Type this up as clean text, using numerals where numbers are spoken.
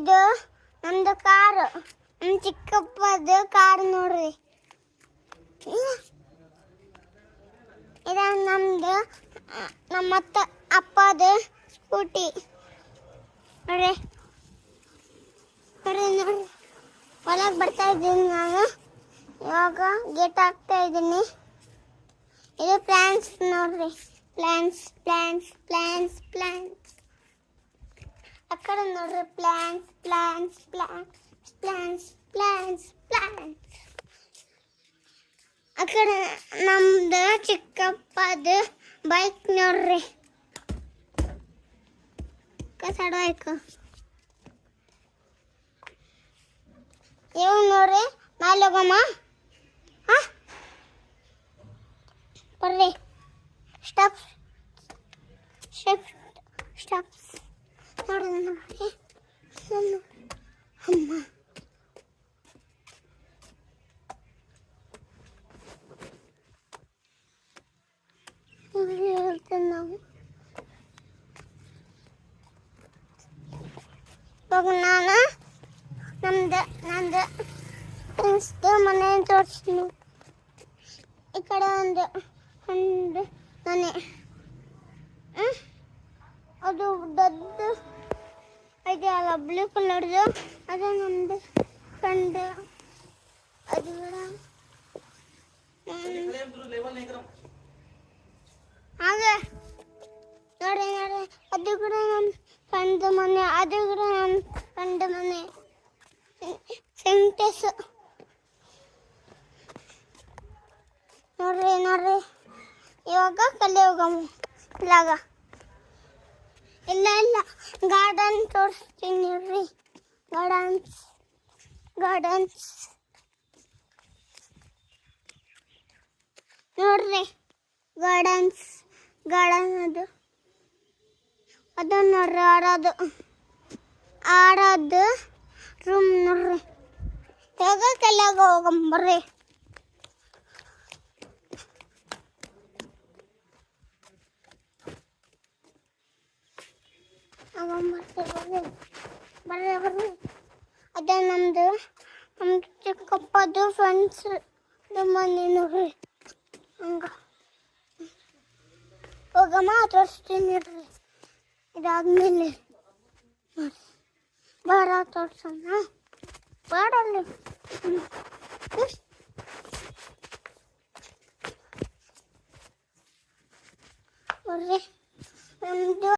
ಇದು ನಮ್ದು ಕಾರು, ನಮ್ಮ ಚಿಕ್ಕಪ್ಪದು ಕಾರು ನೋಡ್ರಿ. ಇದು ನಮ್ದು ನಮ್ಮ ಅಪ್ಪದು ಸ್ಕೂಟಿ ನೋಡ್ರಿ. ನೋಡ್ರಿ ಹೊಲಕ್ಕೆ ಬರ್ತಾ ಇದ್ದೀನಿ ನಾನು. ಇವಾಗ ಗೇಟ್ ಹಾಕ್ತಾ ಇದ್ದೀನಿ. ಇದು ಪ್ಲಾಂಟ್ಸ್ ನೋಡ್ರಿ, ಪ್ಲಾಂಟ್ಸ್ ಪ್ಲಾಂಟ್ಸ್ ಪ್ಲಾಂಟ್ಸ್ ಪ್ಲಾಂಟ್ಸ್. ಆ ಕಡೆ ನೋಡ್ರಿ plants plants plants plants plants plants. ಆ ಕಡೆ ನಮ್ದು ಚಿಕ್ಕಪ್ಪದು ಬೈಕ್ ನೋಡ್ರಿ, ಕಸಡ ಬೈಕ್. ಇವ್ ನೋಡ್ರಿ ಮೇಲೆ ಹೋಗಮ್ಮ. ಬರ್ರಿ ಸ್ಟಾಪ್ ಸ್ಟಾಪ್ ಸ್ಟಾಪ್ಸ್ ನೋಡ್ರಿ ನೋಡ್ರಿ ಅಮ್ಮ. ಹೇಳ್ತೇನೆ ನಾವು. ಇವಾಗ ನಾನು ನಂದು ಫ್ರೆಂಡ್ಸ್ದು ಮನೆ ತೋರಿಸ್ತೀನಿ. ಈ ಕಡೆ ಒಂದು ಮನೆ, ಅದು ದೊಡ್ಡ ಇದೆಯಲ್ಲ ಬ್ಲೂ ಕಲರ್ದು, ಅದು ನಮ್ಮದು ಫ್ರೆಂಡ್. ಅದು ಹಾಗೆ ನೋಡಿ ನೋಡಿ, ಅದು ಕೂಡ ನಮ್ಮ ಫ್ರೆಂಡ್ ಮನೆ, ಅದು ಕೂಡ ನಮ್ಮ ಫ್ರೆಂಡ್ ಮನೆ. ಸೆಂಟೆಸ್ ನೋಡ್ರಿ ನೋಡ್ರಿ. ಇವಾಗ ಕಲೆ ಹೋಗಮ್ಮ. ಇಲ್ಲಾಗ ಇಲ್ಲ ಗಾರ್ಡನ್ ತೋರಿಸ್ತೀನಿ ನೋಡ್ರಿ. ಗಾರ್ಡನ್ಸ್ ನೋಡ್ರಿ. ಗಾರ್ಡನ್ ಅದು ನೋಡ್ರಿ. ಆಡೋದು ರೂಮ್ ನೋಡ್ರಿ. ಇವಾಗ ಕೆಳಗೆ ಹೋಗಂಬರ್ರಿ. ಬರ್ರಿ. ಅದೇ ನಮ್ಮ ಚಿಕ್ಕಪ್ಪದು ಫ್ರೆಂಡ್ಸ್ ಮನೆ ನೋಡ್ರಿ. ಹಂಗ ಹೋಗಮ್ಮ ತೋರಿಸ್ತೀನಿ ನೋಡ್ರಿ. ಇದಾದ್ಮೇಲೆ ನೋಡಿ ಬಾರ ತೋರ್ಸೋಣ. ಬಾಡಲ್ಲಿ ಬರ್ರಿ. ನಮ್ಮದು